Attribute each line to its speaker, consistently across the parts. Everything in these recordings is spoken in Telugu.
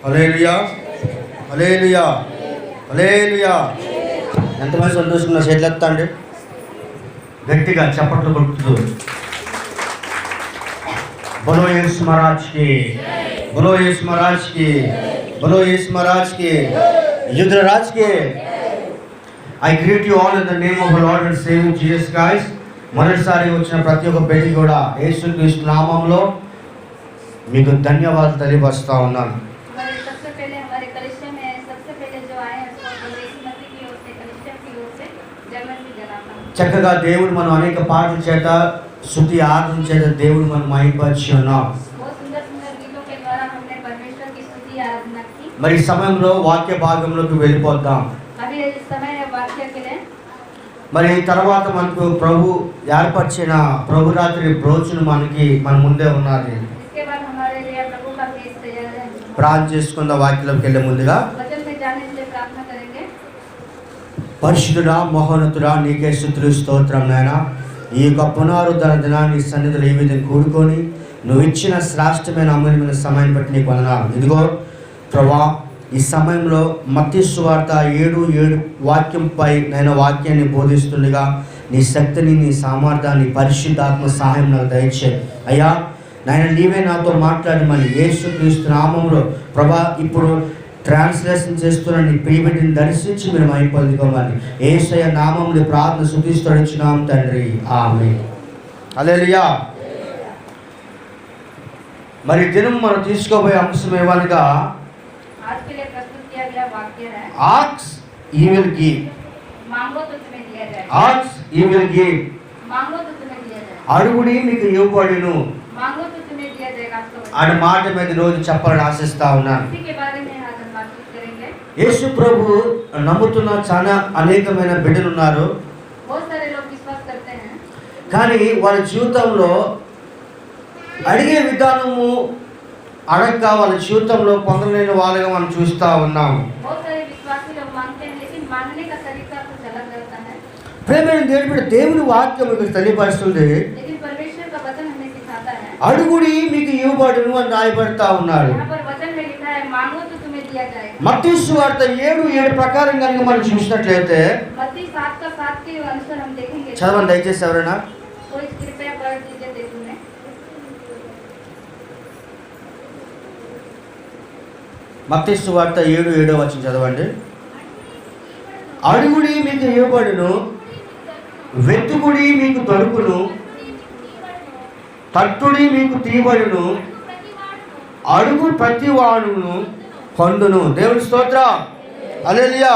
Speaker 1: హల్లెలూయా, హల్లెలూయా, హల్లెలూయా. ఎంతమంది సంతోషంగా చేతులు ఎత్తండి, గట్టిగా చప్పట్లు కొడుతూ. బోలో యేసు మహారాజ్ కి, బోలో యేసు మహారాజ్ కి, బోలో యేసు మహారాజ్ కి, యుద్ధరాజ్ కి. I greet you all in the name of our Lord and Savior Jesus Christ. మొదటిసారి వచ్చిన ప్రతి ఒక్క బిడ్డకి కూడా యేసుక్రీస్తు నామములో మీకు ధన్యవాదాలు తెలియపరుస్తా ఉన్నాను. చక్కగా దేవుడు మనం అనేక పాటల చేత స్తుతి ఆరాధన చేత దేవుడు మనం మహిమపరిచి ఉన్నాం. మరి ఈ సమయంలో వాక్య భాగంలోకి వెళ్ళిపోద్దాం. మరి తర్వాత మనకు ప్రభు ఏర్పరిచిన ప్రభు రాత్రి భోజనం మన ముందే ఉన్నది. ప్రార్థన చేసుకున్న వాక్యంలోకి వెళ్ళే ముందుగా, పరిశుద్ధుడా మహోన్నతుడా నీకే స్తుతులు స్తోత్రం నాయనా. ఈ యొక్క పునరుద్ధరణ దినాన్ని సన్నిధిలో ఈ విధంగా కూడుకొని నువ్వు ఇచ్చిన శ్రేష్టమైన అమూల్యమైన సమయం బట్టి నీకు వందనాలు. ఇదిగో ప్రభా, ఈ సమయంలో మత్తయి సువార్త 7:7 వాక్యంపై నేను వాక్యాన్ని బోధిస్తుండగా నీ శక్తిని, నీ సామర్థ్యాన్ని, పరిశుద్ధాత్మ సహాయం నాకు దయచేయి అయ్యా. నాయన నీవే నాతో మాట్లాడమని యేసుక్రీస్తు నామములో ప్రభా ఇప్పుడు ట్రాన్స్లేషన్ చేస్తున్న నీ ప్రియబిడ్డని దర్శించి మీరు మహిమ పొందుకోమని యేసయ్య నామములో ప్రార్థన స్తుతిస్తున్నాం తండ్రి, ఆమేన్. హల్లెలూయా. మరి దినం మనం తీసుకోబోయే అంశం ఏమనగా, Ask, he will give. Ask, he will give. అడుగుడి మీకు ఇవ్వబడును అనే మాట మీద రోజు చెప్పాలని ఆశిస్తా ఉన్నాను. యేసు ప్రభు నమ్ముతున్న చాలా అనేకమైన బిడ్డలు ఉన్నారు. కానీ వాళ్ళ జీవితంలో అడిగే విధానము అడగగా వాళ్ళ జీవితంలో పొందలేని వాళ్ళగా మనం చూస్తూ ఉన్నాము. ప్రేమైన దేవుడు, దేవుని వాక్యం మీకు తెలియపరుస్తుంది. అడుగుడి మీకు ఇవ్వబడును అని రాయబడతా ఉన్నారు. మత్తయి సువార్త 7:7 ప్రకారం కనుక మనం చూసినట్లయితే, చదవండి దయచేసి ఎవరైనా. మత్తయి సువార్త 7:7 వచనం చదవండి. అడుగుడి మీకు ఇవ్వబడును, వెతుకుడి మీకు దొరుకును, తట్టుడి మీకు తీయబడును, అడుగు ప్రతి వాడును పొందును. దేవుని స్తోత్రం, హల్లెలూయా.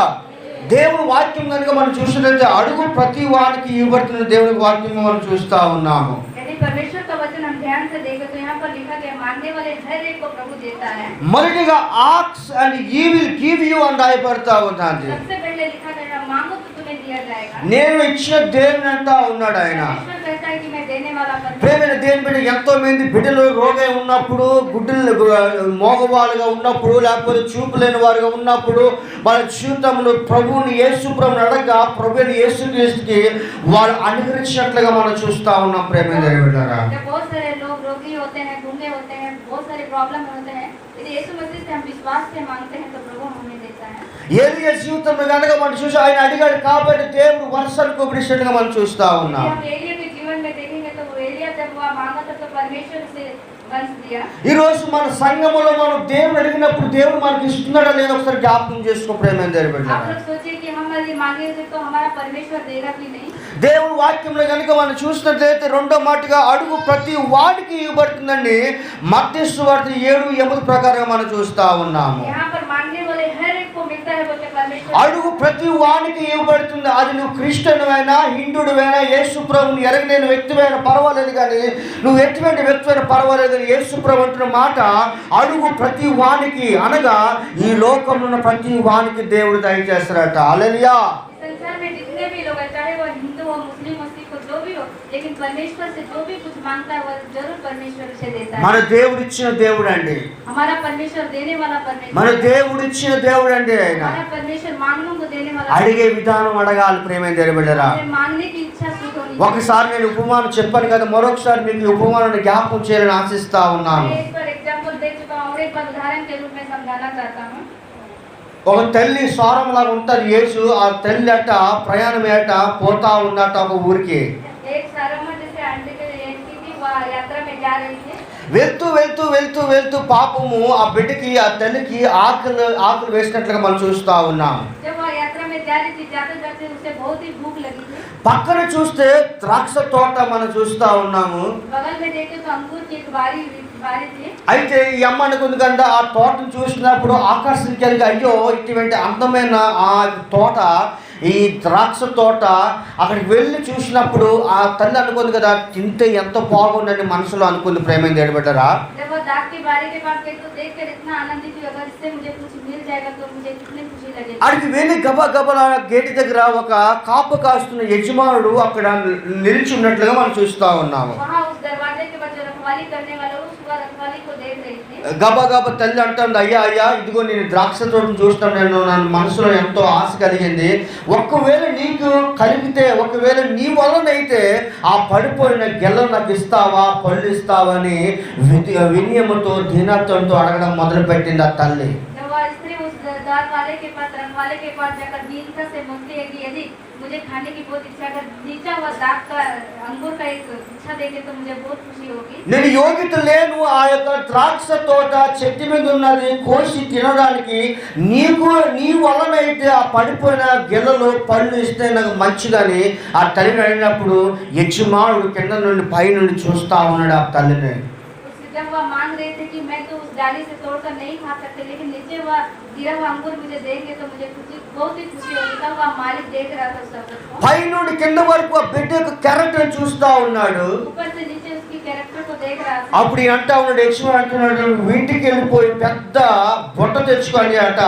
Speaker 1: దేవుని వాక్యం కనుక మనం చూసినట్లయితే అడుగు ప్రతి వాడికి ఇవ్వబడుతున్న దేవుని వాక్యం మనం చూస్తూ ఉన్నాము. మొదటిగా aux and he will give you అని రాయబడతా ఉన్నది. నేను ఇచ్చిన దేవుని అంటా ఉన్నాడు ఆయన. ప్రేమైన దేవుని బిడ్డ, ఎంతో మంది బిడ్డలు రోగం ఉన్నప్పుడు, గుడ్డలు మోగవాళ్ళుగా ఉన్నప్పుడు, లేకపోతే చూపు లేని వారుగా ఉన్నప్పుడు వాళ్ళ జీవితంలో ప్రభువుని యేసు ప్రభుని అడగగా ప్రభుని యేసుక్రీస్తుకి వాళ్ళు అనుగ్రహించినట్లుగా మనం చూస్తా ఉన్నాం. ప్రేమైన దేవుని బిడ్డలారా, ఏలియా జీవితంలో కనుక మనం చూసి ఆయన అడిగాడు కాబట్టి దేవుడు వర్షాలు కురిసినట్టుగా మనం చూస్తా ఉన్నాం. ఈ రోజు మన సంఘములో మనం దేవుడు అడిగినప్పుడు దేవుడు మనకి ఇస్తున్నాడా లేదో ఒకసారి జ్ఞాపకం చేసుకో. ప్రేమైన దేవుని బిడ్డలారా, దేవుని వాక్యంలో కనుక మనం చూసినట్లయితే రెండో మాటగా అడుగు ప్రతి వాడికి ఇవ్వబడుతుందండి. మత్తయి సువార్త 7:8 ప్రకారం మనం చూస్తా ఉన్నాము. అడుగు ప్రతి వాడికి ఇవ్వబడుతుంది. అది నువ్వు క్రిస్టియన్వైనా, హిందువుడైనా, యేసు ప్రభుని ఎరగలేని వ్యక్తివైనా పర్వాలేదు, కానీ నువ్వు ఎటువంటి వ్యక్తివైనా పర్వాలేదు. యేసు ప్రభు అంటున్న మాట అడుగు ప్రతి వానికి, అనగా ఈ లోకంలో ఉన్న ప్రతి వానికి దేవుడు దయచేస్తారట. హల్లెలూయా. మన దేవుడు ఇచ్చిన దేవుడు అండి. మన దేవుడు ఇచ్చిన దేవుడు అండి. ఆయన అడిగే విధానం అడగాలి. ప్రేమైన దేవుని బిడ్డలారా, ఒకసారి నేను ఉపమానం చెప్పాను కదా, మరొకసారి మీకు ఉపమానాన్ని జ్ఞాపకం చేయాలని ఆశిస్తా ఉన్నాను.
Speaker 2: एक बात उदाहरण के रूप में समझाना चाहता हूँ।
Speaker 1: ఒక తల్లి సారంలాగా ఉంటారు యేసు. ఆ తల్లి అట ప్రయాణం ఏట పోతా ఉన్నట్ట ఒక ఊరికి.
Speaker 2: एक सारम्मा जैसे आंटी के थी वह यात्रा में जा रही थी।
Speaker 1: వెళ్తూ వెళ్తూ వెళ్తూ వెళ్తూ పాపము ఆ బిడ్డకి ఆ తల్లికి ఆకలి వేసినట్లుగా మనం చూస్తా ఉన్నాం.
Speaker 2: जब वह यात्रा में जा रही थी, जाते जाते उसे बहुत ही भूख लगी थी।
Speaker 1: పక్కన చూస్తే ద్రాక్ష తోట మనం చూస్తా ఉన్నాము.
Speaker 2: बगल में देखे तो अंगूर की एक बारी थी।
Speaker 1: అయితే ఈ అమ్మ అనుకుంది కదా, ఆ తోటను చూసినప్పుడు ఆకర్షణ కలిగి అయ్యో ఇటువంటి అందమైన ఆ తోట, ఈ ద్రాక్ష తోట అక్కడికి వెళ్ళి చూసినప్పుడు ఆ తల్లి అనుకుంది కదా, తింటే ఎంత బాగుందని మనసులో అనుకుంది. ప్రేమ దేడబెట్టరా, అక్కడికి వెళ్ళి గబా గబా గేటు దగ్గర ఒక కాపు కాస్తున్న యజమానుడు అక్కడ నిలిచి ఉన్నట్లుగా మనం చూస్తా ఉన్నాము. గబా గబా తల్లి అంటుంది, అయ్యా అయ్యా ఇదిగో నేను ద్రాక్ష తోటను చూస్తాను, నేను నా మనసులో ఎంతో ఆశ కలిగింది. ఒకవేళ నీకు కలిగితే, ఒకవేళ నీ వలనైతే ఆ పడిపోయిన గెల్ల నాకు ఇస్తావా, పళ్ళు ఇస్తావా అని వినయముతో దీనత్వంతో అడగడం మొదలు పెట్టింది ఆ తల్లి.
Speaker 2: मुझे खाने की बहुत इच्छा, अगर नीचा हुआ दाग का अंगूर का एक इच्छा देखे तो मुझे बहुत खुशी होगी.
Speaker 1: నేను యోగ్యత లేను ఆ యొక్క ద్రాక్ష తోట చెట్టు మీద ఉన్నది కోసి తినడానికి, నీకు నీ వలనైతే ఆ పడిపోయిన గెలలో పళ్ళు ఇస్తే నాకు మంచిదని ఆ తల్లిని అడిగినప్పుడు యజమానుడు కింద నుండి పై నుండి చూస్తా ఉన్నాడు ఆ తల్లిని.
Speaker 2: जब वह मांग रहे थे कि मैं तो उस डाली से तोड़कर नहीं खा सकते, लेकिन नीचे वह गिरा हुआ अंगूर मुझे देंगे तो मुझे बहुत ही खुशी होगी, तब वह मालिक देख रहा था सब को.
Speaker 1: పై నుండి కింద వరకు ఆ బిడ్డ యొక్క క్యారెక్టర్ చూస్తా ఉన్నాడు.
Speaker 2: ऊपर से नीचे उसकी कैरेक्टर को देख रहा था.
Speaker 1: అప్పుడు అంటా ఉన్నాడు, యజమానుడు అంటున్నాడు, ఇంటికి వెళ్ళిపోయి పెద్ద బొట్ట తెచ్చుకొని అట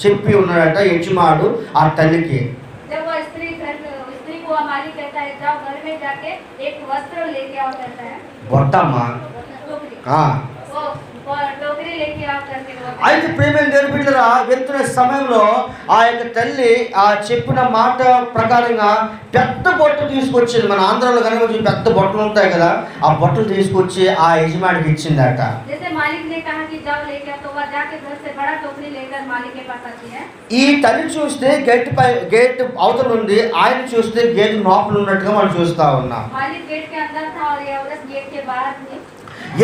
Speaker 1: చెప్పి ఉన్నాడట యజమానుడు ఆ తల్లికి.
Speaker 2: जब वह स्त्री को वह मालिक कहता है जाओ घर में जाके एक वस्त्र लेके आओ कहता है.
Speaker 1: బొట్టమ్మా అయితే ప్రేమైన దేవుని బిడ్డలారా, వెళ్తున్న సమయంలో ఆ యొక్క తల్లి ఆ చెప్పిన మాట ప్రకారంగా పెద్ద బొట్టు తీసుకొచ్చింది. మన ఆంధ్రాలో కనుక పెద్ద బొట్టలు ఉంటాయి కదా, ఆ బొట్టలు తీసుకొచ్చి ఆ యజమానికి ఇచ్చిందట. ఈ తల్లి చూస్తే గేట్ అవతల ఉంది, ఆయన చూస్తే గేట్ లోపల ఉన్నట్టుగా మనం చూస్తా ఉన్నాం.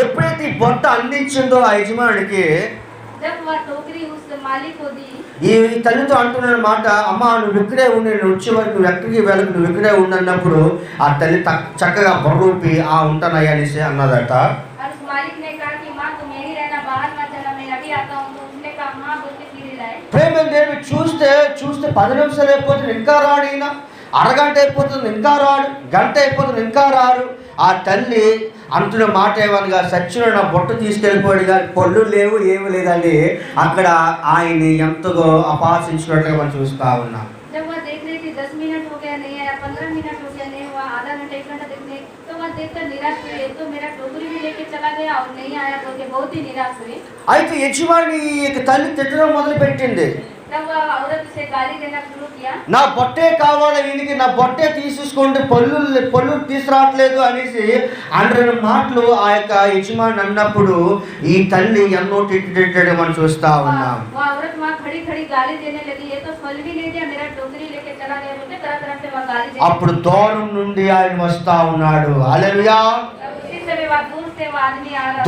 Speaker 1: ఎప్పుడైతే ఈ బొట్ట అందించిందో ఆ యజమానుడికి, ఈ తల్లితో అంటున్న మాట, అమ్మ నువ్వు ఇక్కడే ఉండి, నేను వచ్చే వరకు నువ్వు ఎక్కడికి వెళ్ళకు, నువ్వు ఇక్కడే ఉండన్నప్పుడు ఆ తల్లి చక్కగా బొర్రూపి ఆ ఉంటానయ్యా అనేసి అన్నదట. ప్రేమ దేవి చూస్తే 10 నిమిషాలు అయిపోతుంది ఇంకా రాడు, ఈయన అరగంట అయిపోతుంది ఇంకా రాడు, గంట అయిపోతుంది ఇంకా రాడు. ఆ తల్లి అంటున్న మాట ఏమనగా, సచ్చిన నా బొట్టు తీసుకెళ్ళిపోయాడు కానీ పళ్ళు లేవు ఏమి లేదండి. అక్కడ ఆయన్ని ఎంతగా అపహాసించినట్లుగా మనం చూస్తా ఉన్నాం. అయితే యజమాని తల్లి తిట్టడం మొదలు పెట్టింది. నా బొట్టే కావాలి ఈయనకి, నా బొట్టే తీసేసుకోండి, పళ్ళు తీసుకురావట్లేదు అనేసి 100 మాటలు ఆ యొక్క యజమాని అన్నప్పుడు ఈ తల్లి ఎన్నో తిట్టిగా మనం చూస్తా ఉన్నాం. అప్పుడు దూరం నుండి ఆయన వస్తా ఉన్నాడు. హల్లెలూయా.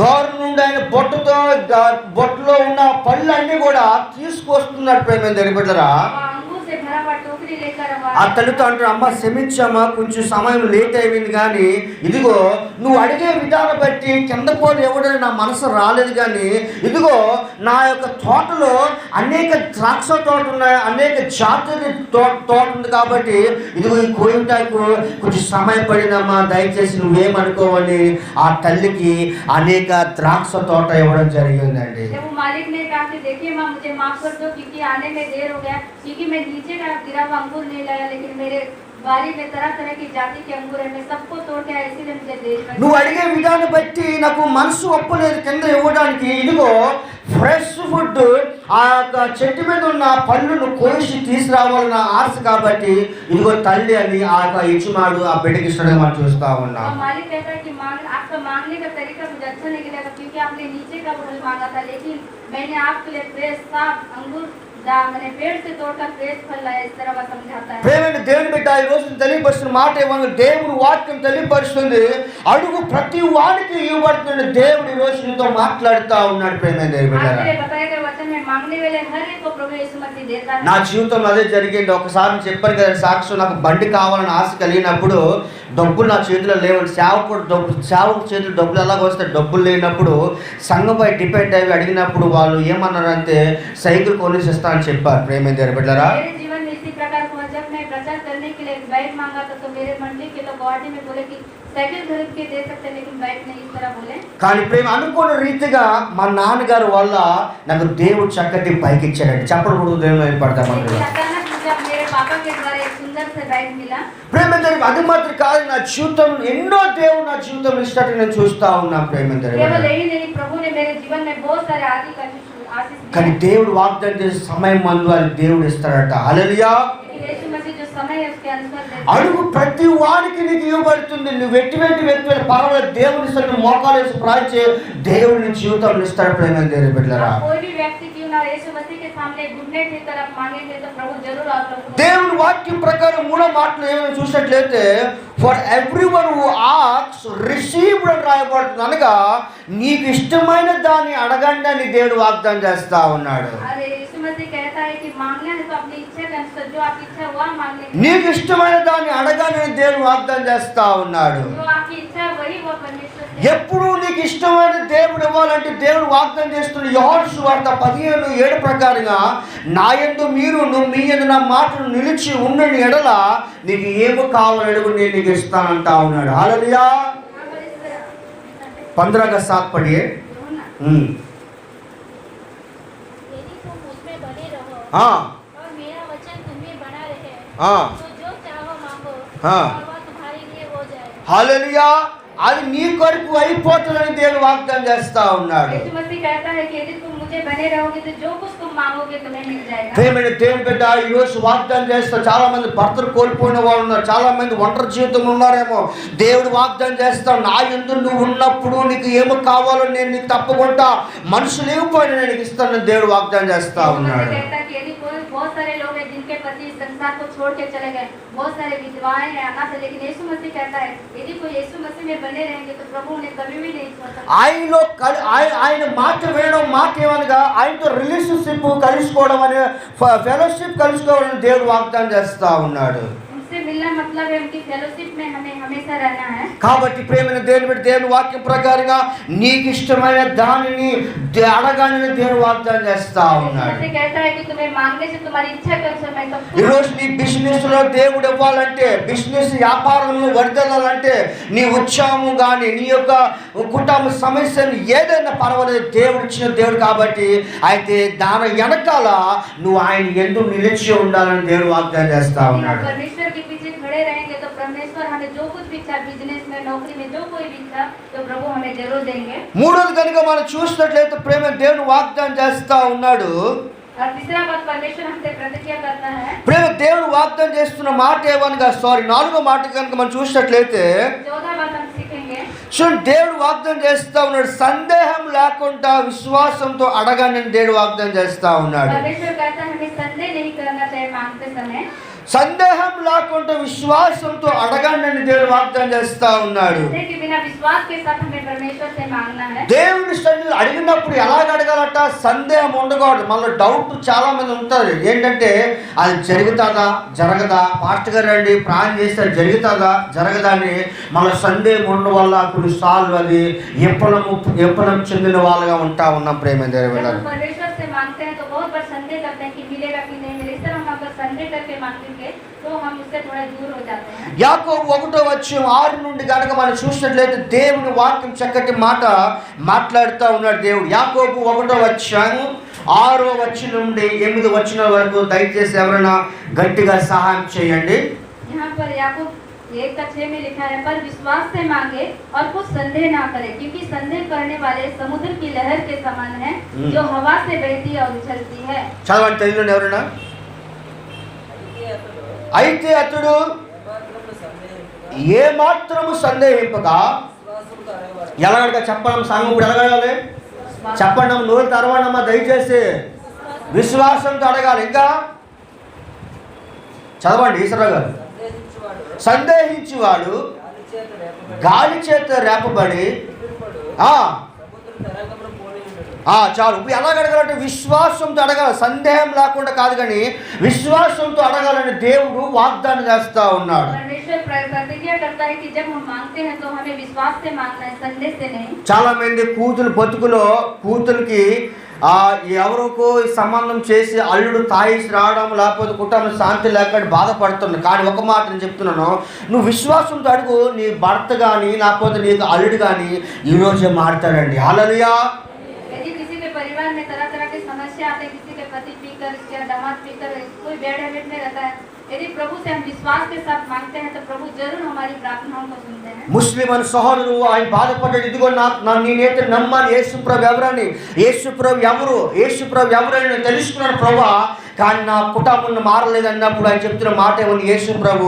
Speaker 1: దూరం నుండి ఆయన బొట్టులో ఉన్న పళ్ళు అన్ని కూడా తీసుకొస్తున్నాడు. ప్రేమ జరిపెట్టరా, ఆ తల్లితో అంటారు, అమ్మ క్షమించమ్మా, కొంచెం సమయం లేట్ అయిపోయింది, కానీ ఇదిగో నువ్వు అడిగే విధానం బట్టి కింద పోటీ ఇవ్వడానికి నా మనసు రాలేదు, కానీ ఇదిగో నా యొక్క తోటలో అనేక ద్రాక్ష తోట ఉన్నాయి, అనేక జాతుల తోట ఉంది కాబట్టి ఇదిగో ఈ కోయటానికి కొంచెం సమయం పడిందమ్మా, దయచేసి నువ్వేమనుకోవని ఆ తల్లికి అనేక ద్రాక్ష తోట ఇవ్వడం జరిగిందండి.
Speaker 2: अंगूर नहीं लाया, लेकिन मेरे बारी में तरह तरह की जाति के अंगूर है, मैं सबको तोड़ के आया, इसीलिए मुझे दे।
Speaker 1: నువ్వు అడిగే విధానం బట్టి నాకు మనసు ఒప్పలేదు కింద ఇవ్వడానికి. ఇదిగో ఫ్రెష్ ఫుడ్, ఆ చెట్టు మీద ఉన్న పళ్ళును కోసి తీసుకురావాలన్న ఆశ కాబట్టి ఇదిగో తల్లి అని ఆ యజమానుడు ఆ బిడ్డకి ఇష్టంగా మనం చూస్తా ఉన్నాం.
Speaker 2: अच्छा नहीं लगा क्योंकि आपने नीचे का फल मांगा था, लेकिन मैंने आपके लिए फ्रेश साफ अंगूर मैंने पेड़ से तोड़कर फ्रेश फल लाया, इस तरह वह समझाता है।
Speaker 1: ప్రేమైన దేవుని బిడ్డ ఈ రోజు తెలియపరుస్తున్న మాట ఏమన్నా దేవుని వాక్యం తెలియపరుస్తుంది. అడుగు ప్రతి వాడికి ఇవ్వబడుతున్న దేవుడు ఈ రోజు నీతో మాట్లాడుతా ఉన్నాడు. ప్రేమైన దేవుని బిడ్డ,
Speaker 2: आपके बताए गए वचन में मांगने वाले हर एक को प्रभु यीशु मसीह देता है।
Speaker 1: నా జీవితంలో అదే జరిగింది. ఒకసారి చెప్పాను కదా సాక్ష్యం, నాకు బండి కావాలని ఆశ కలిగినప్పుడు డబ్బులు నా చేతిలో లేవు. సేవకు చేతులు డబ్బులు ఎలాగ వస్తాయి? డబ్బులు లేనప్పుడు సంఘంపై డిపెండ్ అయ్యి అడిగినప్పుడు వాళ్ళు ఏమన్నారంటే సైకిల్ కొనేసి ఇస్తా అని చెప్పారు. ప్రేమైన దేవుని బిడ్డలారా,
Speaker 2: जब मैं प्रचार करने के लिए बाइक मांगा था तो मेरे मंडली के लोग गुवाहाटी में बोले कि साइकिल खरीद के दे सकते हैं लेकिन बाइक नहीं, इस तरह बोले.
Speaker 1: కానీ ప్రేమ అనుకున్న రీతిగా మా నాన్నగారు వల్ల నాకు దేవుడు చక్కటి బైక్ ఇచ్చాడండి. చెప్పడం కూడా దేవుడు ఏర్పడతామండి.
Speaker 2: मेरे पापा के द्वारा एक सुंदर से बाइक मिला.
Speaker 1: ప్రేమ దేవుడు అది మాత్రం కాదు, నా జీవితం ఎన్నో దేవుడు నా జీవితం ఇష్టం నేను చూస్తా ఉన్నా. ప్రేమ
Speaker 2: केवल यही नहीं, प्रभु ने मेरे जीवन में बहुत सारे आशीष
Speaker 1: కానీ దేవుడు వాగ్దానం చేసే సమయం మందు అది దేవుడు ఇస్తాడట. హల్లెలూయా. అడుగు ప్రతి వాడికి నీకు ఇవ్వబడుతుంది. నువ్వు ఎటువంటి వ్యక్తి పర్వాలేదు, దేవుని సన్నిధిలో మోకాలు వేసి ప్రార్థించే దేవుని జీవితం ఇస్తాడు. ప్రేమ దేవుని బిడ్డలారా, దేవుని వాక్యం ప్రకారం మూడో మాటలు ఏమైనా చూసినట్లయితే for everyone who asks received అని రాయబడుతుంది. అనగా నీకు ఇష్టమైన దాన్ని అడగండి అని దేవుడు వాగ్దానం చేస్తా ఉన్నాడు. నీకు ఇష్టమైన దాన్ని అడగాలని దేవుడు వాగ్దానం చేస్తా ఉన్నాడు. ఎప్పుడు నీకు ఇష్టమైన దేవుడు ఇవ్వాలంటే దేవుడు వాగ్దానం చేస్తున్న యోహాను సువార్త 15:7 ప్రకారంగా నా యందు మీరును మీ యందు నా మాటలు నిలిచి ఉండని ఎడల నీకు ఏమి కావాలని అడుగు నేను నీకు ఇస్తానంటా ఉన్నాడు. హల్లెలూయా. 15 का 7 पढ़िए. हाँ हाँ हाँ, हालेलुया. అది నీ కొరకు అయిపోతుందని దేవుడు వాగ్దానం చేస్తా ఉన్నాడు. దేవుని బిడ్డ ఈ రోజు వాగ్దానం చేస్తా. చాలా మంది భర్తలు కోల్పోయిన వాళ్ళు ఉన్నారు, చాలా మంది ఒంటరి జీవితంలో ఉన్నారేమో. దేవుడు వాగ్దానం చేస్తా, నా యందు నువ్వు ఉన్నప్పుడు నీకు ఏమి కావాలో నేను నీకు తప్పకుండా మనుషులు ఏమైపోయినా నేను నీకు ఇస్తానని దేవుడు వాగ్దానం చేస్తా ఉన్నాడు.
Speaker 2: बहुत सारे लोग हैं जिनके पति संसार को छोड़ के चले गए, बहुत सारे विधवाएं हैं, अनाथ हैं, लेकिन यीशु मसीह कहता है यदि कोई यीशु मसीह में बने रहेंगे तो प्रभु उन्हें कभी भी नहीं छोड़ सकता. ఆయన మాట వినడం, మాట ఏమనగా ఆయనతో రిలేషన్షిప్ కలుసుకోవడం అనే ఫెలోషిప్ కలుసుకోవాలని దేవుడు వాగ్దానం చేస్తా ఉన్నాడు. కాబట్టి ప్రేమైన దేవుని వాక్యం ప్రకారంగా నీకు ఇష్టమైన దానిని అడగాలని దేవుడు వాగ్దానం చేస్తా ఉన్నాడు. ఈరోజు నీ బిజినెస్ లో దేవుడు ఇవ్వాలంటే, బిజినెస్ వ్యాపారంలో వర్ధిల్లాలంటే, నీ ఉత్సాహము కానీ నీ యొక్క కుటుంబ సమస్యను ఏదైనా పర్వాలేదు, దేవుడు ఇచ్చిన దేవుడు కాబట్టి అయితే దాని వెనకాల నువ్వు ఆయన ఎందుకు నిలిచి ఉండాలని దేవుడు వాగ్దానం చేస్తా ఉన్నాడు. खड़े रहेंगे तो परमेश्वर हमें जो कुछ भी इच्छा, बिजनेस में, नौकरी में जो कोई भी इच्छा तो प्रभु हमें जरूर देंगे. మూడోది కనుక మనం చూసినట్లయితే ప్రేమ దేవుడు వాగ్దానం చేస్తా ఉన్నాడు. और तीसरा बात परमेश्वर हमसे प्रतिज्ञा करता है.
Speaker 1: ప్రేమ దేవుడు వాగ్దానం చేస్తున్న మాట ఏమనగా నాలుగో మాట కనుక మనం చూసినట్లయితే
Speaker 2: 14 बात हम सीखेंगे.
Speaker 1: దేవుడు వాగ్దానం చేస్తా ఉన్నాడు, సందేహం లేకుండా విశ్వాసంతో అడగండి అని దేవుడు వాగ్దానం చేస్తా ఉన్నాడు.
Speaker 2: परमेश्वर कहता है हमें संदेह नहीं करना चाहिए मांगते समय.
Speaker 1: సందేహం లేకుండా విశ్వాసంతో అడగండి అని దేవుడు వాగ్దానం చేస్తా ఉన్నాడు. దేవుని సన్నిధిలో అడిగినప్పుడు ఎలాగ అడగాలట? సందేహం ఉండకూడదు. మళ్ళీ డౌట్ చాలా మంది ఉంటుంది, ఏంటంటే అది జరుగుతుందా జరగదా, పాస్టర్ గారు రండి ప్రాణం చేస్తే జరుగుతుందా జరగదా అని మళ్ళీ సందేహం ఉండడం వల్ల కొన్నిసార్లు అది ఎప్పలం చెందిన వాళ్ళగా ఉంటా ఉన్నాం. ప్రేమ దేవుడు యాకోబు 1:6 కనుక మనం చూసినట్లయితే దేవుని వాక్యం చక్కటి మాట మాట్లాడుతూ ఉన్నాడు దేవుడు. యాకోబు 1:6 నుండి 8 వరకు దయచేసి ఎవరైనా గట్టిగా సహాయం చేయండి.
Speaker 2: एक का 6 में लिखा है, पर विश्वास से मांगे और कुछ संदेह ना करे, क्योंकि संदेह करने वाले समुद्र की लहर के समान है जो हवा से बहती और उछलती है.
Speaker 1: చదవండి తెలుగులో ఎవరైనా. అయితే అతడు ఏ మాత్రము సందేహింపక
Speaker 2: ఎలాగడగా చెప్పండి సంఘం ఇప్పుడు ఎలాగడగాలి చెప్పండి అమ్మ, నోరు తెరవండమ్మా దయచేసి. విశ్వాసంతో అడగాలి. ఇంకా చదవండి ఈశ్వరరావు గారు. సందేహించేవాడు గాలి చేత రేపబడి చాలు. ఇప్పుడు ఎలాగ అడగాలంటే విశ్వాసంతో అడగాలి, సందేహం లేకుండా కాదు, కానీ విశ్వాసంతో అడగాలని దేవుడు వాగ్దానం చేస్తా ఉన్నాడు. చాలా మంది కూతురికి ఎవరికో సంబంధం చేసి అల్లుడు తాయిసి రావడం, లేకపోతే కుటుంబం శాంతి లేకుండా బాధపడుతున్నాను. కానీ ఒక మాట నేను చెప్తున్నాను, నువ్వు విశ్వాసంతో అడుగు, నీ భర్త కానీ లేకపోతే నీకు అల్లుడు కానీ ఈరోజే మారుతాడండి. హల్లెలూయా.
Speaker 3: परिवार में तरह तरह की समस्या आते, किसी के पति पीकर, दामाद पीकर, कोई बैड हैबिट में रहता है, यदि प्रभु से हम विश्वास के साथ मांगते हैं तो प्रभु जरूर हमारी प्रार्थनाओं को सुनते हैं.
Speaker 2: ముస్లిం అని సహోదరుడు ఆయన బాధపడ్డాడు. ఇదిగో నేనైతే నమ్మాను యేసు ప్రభు ఎవరని, యేసు ప్రభు ఎవరని తెలుసుకున్నాను ప్రభువా, కానీ నా కుటుంబం మారలేదు అన్నప్పుడు ఆయన చెప్తున్న మాట ఏమని, యేసు ప్రభు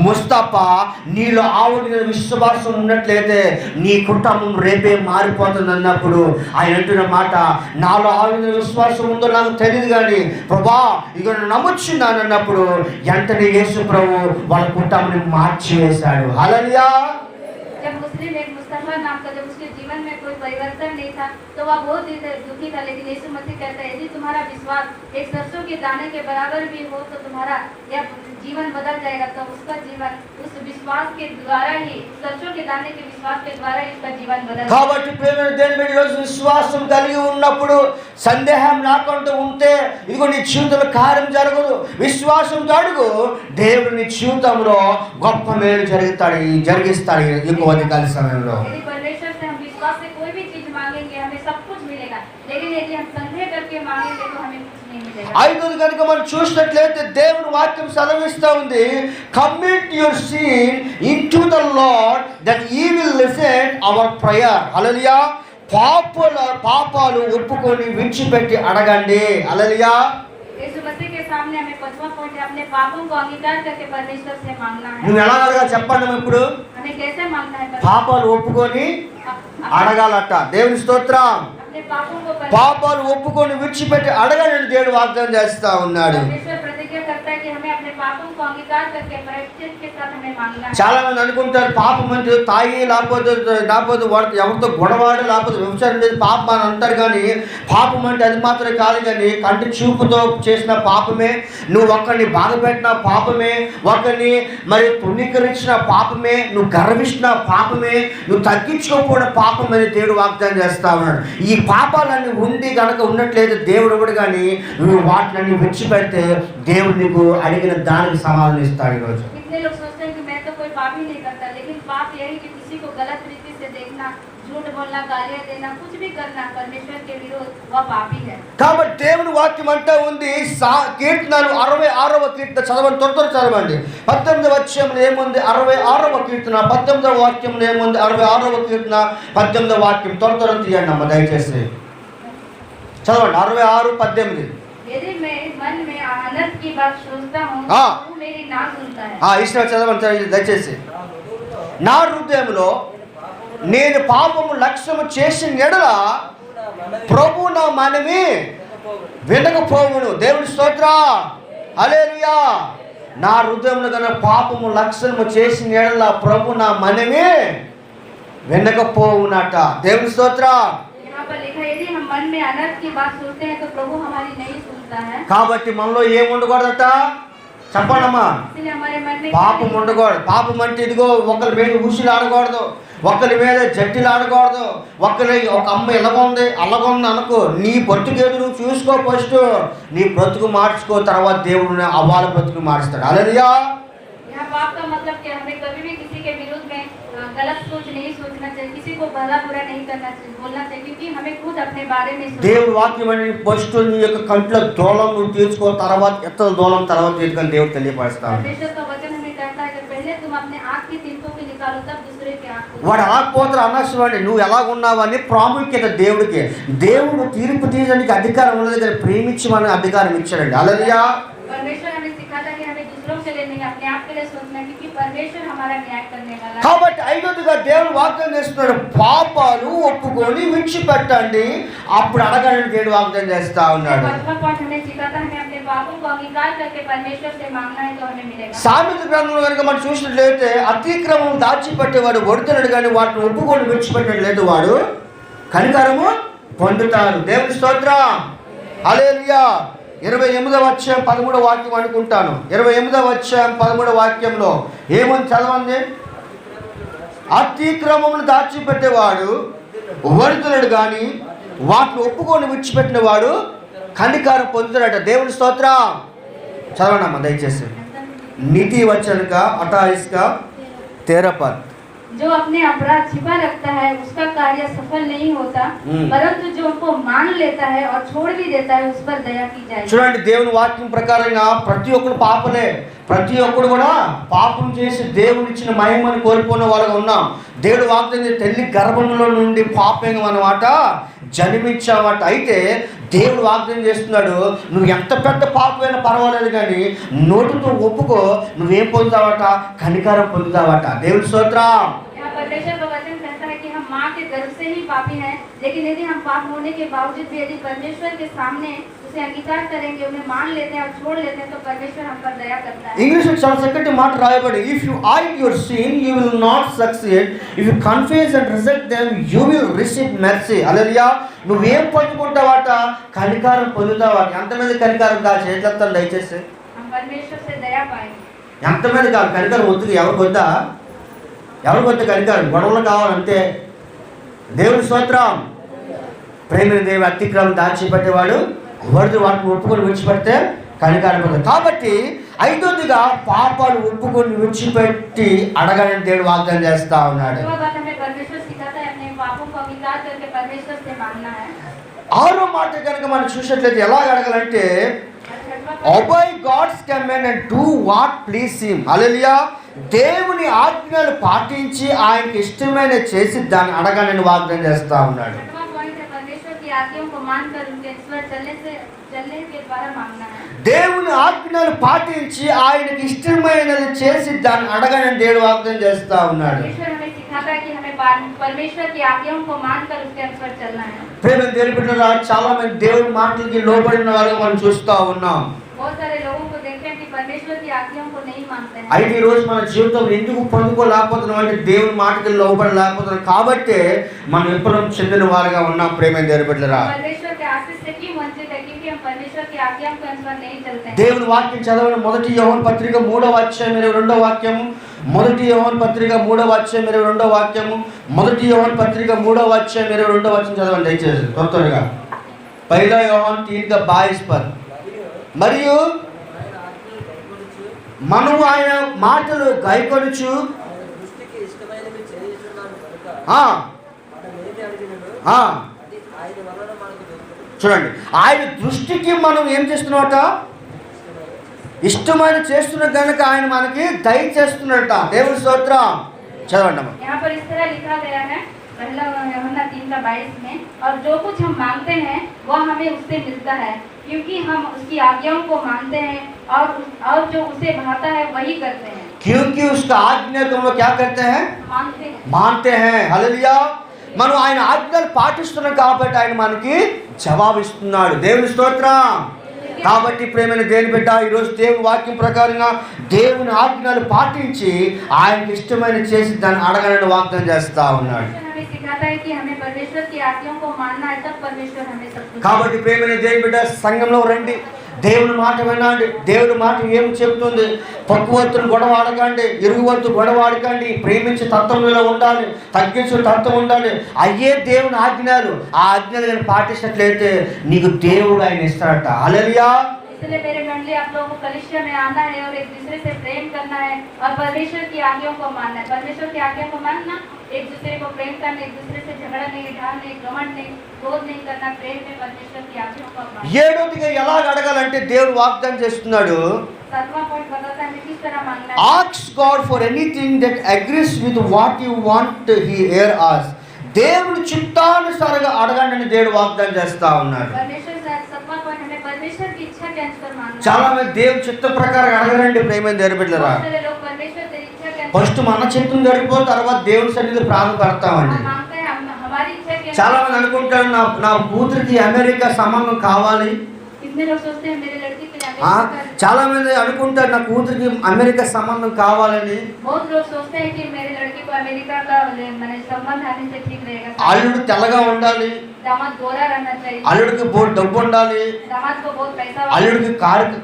Speaker 2: ముస్తఫా నీలో ఆవుడిన విశ్వాసం ఉన్నట్లయితే నీ కుటుంబం రేపే మారిపోతుంది అన్నప్పుడు ఆయన అంటున్న మాట, నాలో ఆవుడిన విశ్వాసం ఉందో నాకు తెలియదు కానీ ప్రభా ఇక నమ్మొచ్చున్నాను అన్నప్పుడు వెంటనే యేసు ప్రభు వాళ్ళ కుటుంబాన్ని మార్చివేశాడు. హల్లెలూయా.
Speaker 3: जब मुस्लिम एक मुसलमान नाम का जब उसके जीवन में कोई परिवर्तन नहीं था तो वह बहुत दुखी था, लेकिन यीशु मसीह कहता है यदि तुम्हारा विश्वास एक सरसों के दाने के बराबर भी हो तो तुम्हारा यह जीवन बदल जाएगा. तो उसका जीवन उस विश्वास के द्वारा ही, सरसों के दाने के विश्वास के द्वारा ही उसका जीवन बदल.
Speaker 2: కాబట్టి ప్రేమ దేని మీద ఈరోజు విశ్వాసం కలిగి ఉన్నప్పుడు, సందేహం లేకుండా ఉంటే ఇదిగో నీ జీవితంలో కార్యం జరగదు. విశ్వాసంతో అడుగు, దేవుడు నీ జీవితంలో గొప్ప మేలు జరిగిస్తాడు ఎక్కువ అధికారి సమయంలో.
Speaker 3: यदि परमेश्वर से हम विश्वास से कोई भी चीज मांगेंगे हमें सब कुछ मिलेगा, लेकिन यदि हम संदेह करके मांगेंगे तो हमें कुछ नहीं मिलेगा.
Speaker 2: ఐదోది కనుక మనం చూసినట్లయితే దేవుని వాక్యం సెలవిస్తూ ఉంది, commit your sin into the Lord that he will listen our prayer. Hallelujah. పాపాలు ఒప్పుకొని విడిచిపెట్టి అడగండి. హల్లెలూయా.
Speaker 3: यीशु मसीह के सामने हमें 5वां पॉइंट अपने पापों को अंगीकार करके परमेश्वर से मांगना है.
Speaker 2: నువ్వు ఎలా అడగాలి చెప్పండి ఇప్పుడు.
Speaker 3: हमें कैसे मांगना है?
Speaker 2: పాపాలు ఒప్పుకొని అడగాలట. దేవుని స్తోత్రం.
Speaker 3: अपने पापों को
Speaker 2: పాపాలు ఒప్పుకొని విడిచిపెట్టి అడగాలని దేవుడు వాగ్దానం చేస్తా ఉన్నాడు.
Speaker 3: परमेश्वर प्रतिज्ञा करता है कि हमें अपने पापों को अंगीकार करके प्रायश्चित के साथ हमें मांगना है.
Speaker 2: చాలా మంది అనుకుంటారు పాపం అంటే తాగి లేకపోతే ఎవరితో గొడవాడు లేకపోతే వ్యవసాయం లేదు పాపం అని అంటారు, కానీ పాపం అంటే అది మాత్రమే కాదు, కానీ కంటి చూపుతో చేసిన పాపమే, నువ్వు ఒకరిని బాధపెట్టిన పాపమే, ఒకరిని మరి తృణీకరించిన పాపమే, నువ్వు గర్వించిన పాపమే, నువ్వు తగ్గించుకోకపోవడం పాపం అని దేవుడు వాగ్దానం చేస్తా ఉన్నాడు. ఈ పాపాలన్నీ ఉండి కనుక ఉన్నట్లయితే దేవుడు కూడా కానీ నువ్వు వాటిని విడిచిపెడితే దేవుడు నీకు అడిగిన దానికి సమాధానం ఇస్తాడు. ఈరోజు
Speaker 3: कितने लोग सोचते हैं कि मैं तो कोई पाप ही नहीं करता, लेकिन पाप यही कि किसी को गलत रीति से देखना, झूठ बोलना, गालियां देना, कुछ भी करना परमेश्वर के विरोध वह पाप ही है.
Speaker 2: కాబట్టి దేవుని వాక్యం అంటా ఉంది, కీర్తనలు 66వ కీర్తన చదవండి, త్వర చదవండి. 18వ వాక్యంలో ఏముంది? 66వ కీర్తన 19వ వాక్యంలో ఏముంది? 66వ కీర్తన 18వ వాక్యం త్వర తీయండి అమ్మ దయచేసి చదవండి. 66:18.
Speaker 3: यदि मैं मन में अनर्थ की बात सोचता हूँ तो मेरी ना सुनता है.
Speaker 2: ఈశ్వర చదవండి దయచేసి. నా హృదయంలో నేను పాపము లక్ష్యము చేసిన ఎడల ప్రభు నా మనవి వినకపోవును. దేవుని స్తోత్రం. హల్లెలూయా. నా హృదయంలో కన్నా పాపము లక్ష్యము చేసిన ఎడల ప్రభు నా మనవి వినకపోవునట. దేవుని స్తోత్రం.
Speaker 3: यहाँ पर लिखा है यदि हम मन में अनर्थ की बात सोचते हैं तो प्रभु हमारी नहीं सुनता है.
Speaker 2: కాబట్టి మనలో ఏం ఉండకూడదట చెప్పండమ్మా.
Speaker 3: इसलिए हमारे मन में
Speaker 2: పాపం ఉండకూడదు. పాపం అంటే ఇదిగో ఒకరి మీద ఊసులు ఆడకూడదు, ఒకరి మీద జట్టిలు ఆడకూడదు, ఒక అమ్మ ఇలాగుంది అలాగుంది అనుకో, నీ బ్రతుకేదు నువ్వు చూసుకో, ఫస్ట్ నీ బ్రతుకు మార్చుకో, తర్వాత దేవుడు అవ్వాల బ్రతుకు మారుస్తాడు. హల్లెలూయా.
Speaker 3: यहाँ पाप का मतलब क्या? हमें कभी भी किसी के विरुद्ध में गलत सोच नहीं सोचना चाहिए, किसी को भला बुरा नहीं करना चाहिए, बोलना चाहिए, क्योंकि हमें खुद अपने बारे में
Speaker 2: దేవుడు వాక్యం అని ఫస్ట్ నీ యొక్క కంట్లో దూలం నువ్వు తీర్చుకో, తర్వాత ఇతర దూలం తర్వాత తీర్చుకొని దేవుడు తెలియపరుస్తాడు.
Speaker 3: परमेश्वर का वचन हमें कहता है कि पहले तुम अपने आँख की तिनकों को निकालो तब दूसरे के आँख को.
Speaker 2: వాడు ఆకపోతారు అనవసరమండి, నువ్వు ఎలాగున్నావని ప్రాముఖ్యత దేవుడికి. దేవుడు తీర్పు తీయడానికి అధికారం ఉన్నది, కానీ ప్రేమించమని అధికారం ఇచ్చాడండి. హల్లెలూయా.
Speaker 3: परमेश्वर हमें सिखाता है कि हमें दूसरों से लेने अपने अपने आप के लिए सोचना, क्योंकि परमेश्वर हमारा न्याय करने वाला है।
Speaker 2: కాబట్టి ఐదోదిగా దేవుడు వాగ్దానం చేస్తున్నాడు, పాపాలు ఒప్పుకొని విడిచిపెట్టండి, అప్పుడు అడగండి దేవుడు వాగ్దానం చేస్తా ఉన్నాడు.
Speaker 3: पांचवा पॉइंट हमें सिखाता है, हमें अपने पापों को अंगीकार करके परमेश्वर से मांगना है तो हमें मिलेगा।
Speaker 2: సామెత గ్రంథంలో కనుక మనం చూసినట్లయితే అతిక్రమం దాచిపెట్టేవాడు వర్ధనుడు, కానీ వాటిని ఒప్పుకొని విడిచిపెట్టినట్లయితే వాడు కనికరము పొందుతారు. దేవుని స్తోత్రం, హల్లెలూయా. 28వ అధ్యాయం 13వ వాక్యం అనుకుంటాను. 28వ అధ్యాయం 13వ వాక్యంలో ఏమని చదవండి? అతిక్రమమును దాచిపెట్టేవాడు వర్ధనుడు, కానీ వాటిని ఒప్పుకొని విడిచిపెట్టిన వాడు కనికరం పొందుతాడట. దేవుని స్తోత్రం. చదవండి అమ్మ దయచేసి. నీతి वचन का 28 का 13 पद।
Speaker 3: जो अपने अपराध छिपा रखता है उसका कार्य सफल नहीं होता, परंतु जो उनको मान लेता है और छोड़ भी देता है उस पर दया की जाएगी।
Speaker 2: చూడండి, దేవుని వాక్యం ప్రకారంగా ప్రతి ఒక్కరు పాపలే, ప్రతి ఒక్కరు కూడా పాపం చేసి దేవుని ఇచ్చిన మహిమను కోల్పోయిన వాళ్ళగా ఉన్నాం. దేవుడు వాగ్దానం తల్లి గర్భంలో నుండి పాపంగా అన్నమాట జన్మించామట. అయితే దేవుడు వాగ్దానం చేస్తున్నాడు, నువ్వు ఎంత పెద్ద పాపమైనా పర్వాలేదు, కానీ నోటితో ఒప్పుకో, నువ్వేం పొందుతావట? కనికరం పొందుతావట. దేవుడి స్తోత్రం.
Speaker 3: यहाँ परमेश्वर का वचन कहता है कि हम माँ के गर्भ से ही पापी हैं, लेकिन यदि हम पाप होने के बावजूद भी यदि परमेश्वर के सामने उसे अंगीकार करेंगे, उन्हें मान लेते हैं और छोड़ लेते हैं, तो परमेश्वर हम पर दया करता है।
Speaker 2: ఇంగ్లీష్ లో చాలా చక్కటి మాట రాయబడి, if you hide your sin you will not succeed, if you confess and reject them you will receive mercy. Hallelujah. నువ్వేం పొందుకుంటావట? కనికరం పొందుతావట. ఎంతమంది కనికరం కాదు? చేతులెత్తండి దయచేసి.
Speaker 3: हम परमेश्वर से दया पाएंगे।
Speaker 2: ఎంతమంది కాదు? కనికరం వద్దు. ఎవరికి వద్దా? ఎవరికి వద్ద కనికరం? గొడవలు కావాలంతే. దేవుని స్తోత్రం. ప్రేమిని దేవి అతిక్రమం దాచిపెట్టేవాడు వర్ధుడు, వాటిని ఒప్పుకొని విడిచిపెడితే కనికరం పొందుతాడు. కాబట్టి ఐదోదిగా పాపాలు ఒప్పుకొని విడిచిపెట్టి అడగని దేవుడు వాగ్దానం చేస్తా ఉన్నాడు.
Speaker 3: जो बात हमें परमेश्वर सिखाता है, अपने पापों को अंगीकार करके परमेश्वर से मांगना है।
Speaker 2: ఆరో మాట కనుక మనం చూసినట్లయితే ఎలా అడగాలంటే, obey God's command and do what please him. హల్లెలూయా. దేవుని ఆజ్ఞలు పాటించి ఆయనకి ఇష్టమైన చేసి దాన్ని అడగాలని వాగ్దానం చేస్తా ఉన్నాడు.
Speaker 3: छठवां पॉइंट है, परमेश्वर की आज्ञाओं को मानकर उनके ईश्वर चलने के द्वारा मांगना है।
Speaker 2: దేవుని ఆజ్ఞలు పాటించి ఆయనకి ఇష్టమైనది చేసి దాన్ని అడగాలని దేవుడు వాగ్దానం చేస్తా ఉన్నాడు.
Speaker 3: परमेश्वर हमें सिखाता है कि हमें परमेश्वर की आज्ञाओं को मानकर उसके अनुसार चलना है।
Speaker 2: ప్రేమ దేవుని బిడ్డలారా, చాలా మంది దేవుని మాటలకి లోబడిన వారుగా మనం చూస్తా ఉన్నాం.
Speaker 3: बहुत सारे लोगों को देखते हैं कि परमेश्वर की आज्ञाओं को नहीं मानते हैं।
Speaker 2: అయితే ఈ రోజు మన జీవితంలో ఎందుకు పొందుకోలేకపోతున్నాం అంటే దేవుని మాటకి లోబడలేకపోతున్నాం. కాబట్టి మనం ఎప్పుడు చెందిన వారుగా ఉన్నాం. ప్రేమ దేవుని బిడ్డలారా,
Speaker 3: परमेश्वर के आशीष से क्यों वंचित है? क्योंकि हम परमेश्वर की आज्ञाओं के अनुसार नहीं चलते हैं।
Speaker 2: దేవుని వాక్యం చదవండి. మొదటి యోహాను పత్రిక 3వ అధ్యాయం 22వ వాక్యము. మొదటి యోహాను పత్రిక 3వ అధ్యాయం 22వ వాక్యము. మొదటి యోహాను పత్రిక 3వ అధ్యాయం 22వ వాక్యం చదవండి దయచేసి త్వరగా. పహలా యోహాను 3 का 22 पद. మరియు మనము ఆయన మాటలు గైకొనుచు చూడండి, ఆయన దృష్టికి మనం ఏం చేస్తున్నామట? ఇష్టమైన చేస్తున్న కనుక ఆయన మనకి దయచేస్తున్నట. దేవుని స్తోత్రం. చదవండి అమ్మ.
Speaker 3: यहाँ पर इस तरह लिखा गया है, पहला यूहन्ना 3 का 22 में, और जो कुछ हम मांगते हैं वह हमें उससे मिलता है, क्योंकि हम उसकी आज्ञाओं को मानते हैं और जो उसे भाता है वही करते हैं।
Speaker 2: क्योंकि उसका आज्ञा को हम लोग क्या करते हैं?
Speaker 3: मानते हैं।
Speaker 2: హల్లెలూయా. మనం ఆయన ఆజ్ఞలు పాటిస్తున్నాం కాబట్టి ఆయన మనకి జవాబిస్తున్నాడు. దేవుని స్తోత్రం. కాబట్టి ప్రేమైన దేవుని బిడ్డ, ఈరోజు దేవుని వాక్యం ప్రకారంగా దేవుని ఆజ్ఞలు పాటించి ఆయనకి ఇష్టమైన చేసి దాన్ని అడగాలని వాగ్దానం చేస్తా ఉన్నాడు. కాబట్టి ప్రేమైన దేవుని బిడ్డ, సంఘంలో రండి, దేవుని మాట వినండి. దేవుని మాట ఏమి చెబుతుంది? పక్కువంతులు గొడవ ఆడకండి, ఇరుగువంతులు గొడవ ఆడకండి, ప్రేమించే తత్వంలో ఉండాలి, తగ్గించే తత్వం ఉండాలి. అయ్యే దేవుని ఆజ్ఞలు. ఆ ఆజ్ఞలు కానీ పాటించినట్లయితే నీకు దేవుడు ఆయన ఇస్తాడట. హల్లెలూయా.
Speaker 3: इसलिए मेरे मंडली, आप लोगों को कलीसिया में आना है और एक दूसरे से प्रेम करना है और परमेश्वर की आज्ञाओं को मानना है। परमेश्वर की आज्ञा को मानना, एक दूसरे को प्रेम करना, एक दूसरे से झगड़ा नहीं, ढाल नहीं, घमंड नहीं, क्रोध नहीं करना, प्रेम में परमेश्वर की आज्ञाओं को मानना।
Speaker 2: ఏడోదిగా ఎలా అడగాలంటే దేవుడు వాగ్దానం చేస్తున్నాడు,
Speaker 3: सातवां पॉइंट बताता है किस तरह मांगना है।
Speaker 2: ask God for anything that agrees with what you want he hear us. దేవుని చిత్తానుసారంగా అడగండి అని దేవుడు వాగ్దానం చేస్తా ఉన్నాడు.
Speaker 3: परमेश्वर सातवां पॉइंट हमें परमेश्वर की इच्छा के अनुसार मांगना।
Speaker 2: చాలా మంది దేవుని చిత్త ప్రకారం అడగరండి ప్రేమైన దేవుని బిడ్డలారా.
Speaker 3: बहुत सारे लोग परमेश्वर की इच्छा के अनुसार
Speaker 2: ఫస్ట్ మన చిత్తం జరిగిపోయిన తర్వాత దేవుని సన్నిధిలో ప్రార్థన పెడతామండి.
Speaker 3: हम मांगते हैं, हमारी इच्छा के
Speaker 2: చాలా
Speaker 3: अनुसार।
Speaker 2: మంది అనుకుంటారు నా కూతురికి అమెరికా సంబంధం కావాలి.
Speaker 3: कितने लोग सोचते हैं मेरे लड़की के लिए
Speaker 2: ఆ,
Speaker 3: अमेरिका का-
Speaker 2: చాలా మంది అనుకుంటారు నా కూతురికి అమెరికా సంబంధం కావాలని.
Speaker 3: बहुत लोग सोचते हैं कि मेरे लड़की को अमेरिका का मैंने संबंध आने से ठीक रहेगा।
Speaker 2: అల్లుడు తెల్లగా ఉండాలి,
Speaker 3: दामाद गोरा रहना चाहिए,
Speaker 2: అల్లుడికి బోర్డు డబ్బు ఉండాలి,
Speaker 3: दामाद को बहुत पैसा वाला-
Speaker 2: అల్లుడికి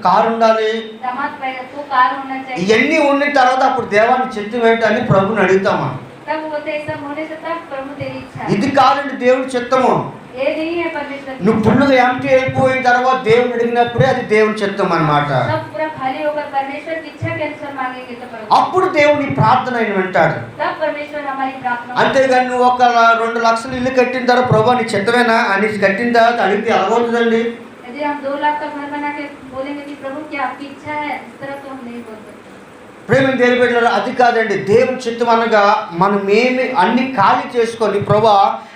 Speaker 2: కారు ఉండాలి.
Speaker 3: दामाद को कार होना चाहिए।
Speaker 2: ఇవన్నీ ఉన్న తర్వాత అప్పుడు దేవాన్ని చిత్తం ఏంటని ప్రభుని అడుగుతామా?
Speaker 3: तब होते सब होने से तब प्रभु तेरी इच्छा है।
Speaker 2: ఇది కాదండి దేవుడి చిత్తము.
Speaker 3: ये नहीं है परमेश्वर की
Speaker 2: నువ్వు ఫుల్గా ఎంటీ అయిపోయిన తర్వాత దేవుని అడిగినప్పుడే అది దేవుని చిత్తం అన్నమాట.
Speaker 3: सब पूरा खाली होकर परमेश्वर की इच्छा के अनुसार मांगेंगे तो प्रभु
Speaker 2: అప్పుడు దేవుని ప్రార్థన ఆయన వింటాడు.
Speaker 3: तब परमेश्वर हमारी प्रार्थना।
Speaker 2: అంతేగాని నువ్వు 1-2 లక్షలు ఇల్లు కట్టిన తర్వాత ప్రభు నీ చిత్తమేనా అని కట్టిన తర్వాత అడిగితే ఎలాగవుతుందండి?
Speaker 3: यदि हम 2 लाख का घर बना के बोलेंगे कि प्रभु क्या आपकी इच्छा है, इस तरह तो हम नहीं बोल सकते।
Speaker 2: ప్రేమ దేవుని బిడ్డలారా, అది కాదండి దేవుని చిత్తం అనగా మనం ఏమి అన్ని ఖాళీ చేసుకొని ప్రభా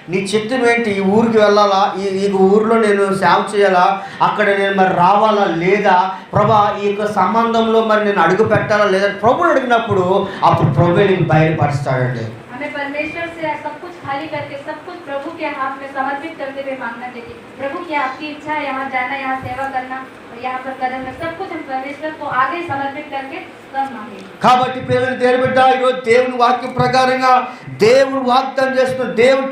Speaker 2: నీ చిత్తం ఏంటి, ఈ ఊరికి వెళ్ళాలా, ఈ ఊరిలో నేను సేవ చేయాలా, అక్కడ నేను మరి రావాలా లేదా, ప్రభా ఈ యొక్క సంబంధంలో మరి నేను అడుగు పెట్టాలా లేదా ప్రభుని అడిగినప్పుడు అప్పుడు ప్రభు నీకు బయలుపరుస్తాడండి.
Speaker 3: हमें परमेश्वर से सब कुछ खाली करके सब कुछ प्रभु के हाथ में समर्पित करते हुए मांगना चाहिए। प्रभु क्या आपकी इच्छा है, यहाँ जाना, यहाँ सेवा करना, यहाँ पर कदम में सब कुछ हम परमेश्वर को आगे समर्पित करके तब मांगेंगे।
Speaker 2: కాబట్టి ప్రేమ దేవుని బిడ్డ, ఈరోజు దేవుని వాక్యం ప్రకారంగా దేవుడు వాగ్దానం చేస్తున్న దేవుడు